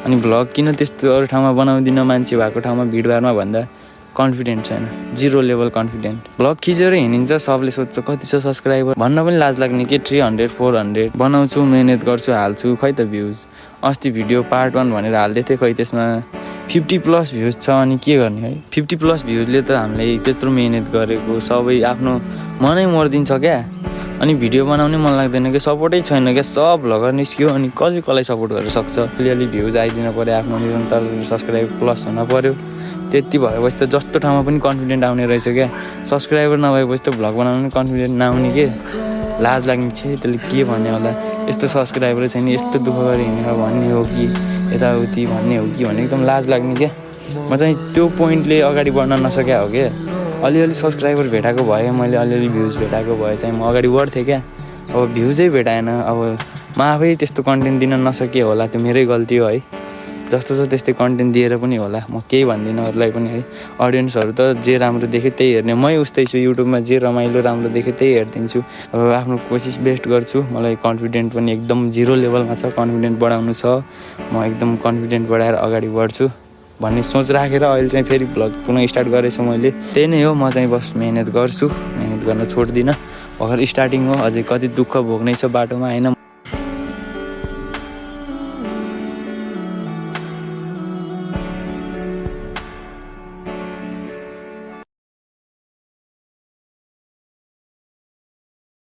अनि भ्लग किन त्यस्तो अरू ठाउँमा बनाउँदिनँ मान्छे भएको ठाउँमा भिडभाडमा भन्दा कन्फिडेन्ट छैन, 0 लेभल कन्फिडेन्ट। भ्लग खिचेर हिँडिन्छ, सबले सोध्छ कति छ सब्सक्राइबर भन्न पनि लाज लाग्ने के 300 400 बनाउँछु, मेहनत गर्छु, हाल्छु, खै त भ्युज। अस्ति भिडियो पार्ट 1 भनेर हाल्दै थिएँ, खै त्यसमा 50+ भ्युज छ। अनि के गर्ने है, 50+ भ्युजले त हामीलाई त्यत्रो मेहनत गरेको सबै आफ्नो मनै मरिदिन्छ क्या। अनि भिडियो बनाउने मन लाग्दैन क्या, सपोर्टै छैन क्या, सब भ्लगर निस्क्यो अनि कसलाई सपोर्ट गर्न सक्छ। अलिअलि भ्युज आइदिनु पऱ्यो, आफ्नो निरन्तर सब्सक्राइब प्लस हुन पऱ्यो, त्यति भएपछि त जस्तो ठाउँमा पनि कन्फिडेन्ट आउने रहेछ क्या। सब्सक्राइबर नभएपछि त भ्लग बनाउनु कन्फिडेन्ट नआउने के, लाज लाग्ने छ। त्यसले के भन्ने होला, यस्तो सब्सक्राइबर छैन, यस्तो दुःख गरी हिँडेर भन्ने हो कि यताउति भन्ने हो कि भने एकदम लाज लाग्ने क्या। म चाहिँ त्यो पोइन्टले अगाडि बढ्न नसक्या हो क्या। अलिअलि सब्सक्राइबर भेटाएको भए, मैले अलिअलि भ्युज भेटाएको भए चाहिँ म अगाडि बढ्थेँ क्या। अब भ्युजै भेटाएन, अब म आफै त्यस्तो कन्टेन्ट दिन नसके होला, त्यो मेरै गल्ती हो है। जस्तो छ त्यस्तै कन्टेन्ट दिएर पनि होला, म केही भन्दिनँ अरूलाई पनि है। अडियन्सहरू त जे राम्रो देख्यो त्यही हेर्ने, मै उस्तै छु। युट्युबमा जे रमाइलो राम्रो देख्यो त्यही हेरिदिन्छु। अब आफ्नो कोसिस बेस्ट गर्छु। मलाई कन्फिडेन्ट पनि एकदम 0 लेभलमा छ, कन्फिडेन्ट बढाउनु छ। म एकदम कन्फिडेन्ट बढाएर अगाडि बढ्छु भन्ने सोच राखेर अहिले चाहिँ फेरि भ्लग पुनः स्टार्ट गरेछु मैले। त्यही नै हो, म चाहिँ बस मेहनत गर्छु, मेहनत गर्न छोड्दिनँ। भर्खर स्टार्टिङ हो, अझै कति दुःख भोग्नै छ बाटोमा होइन।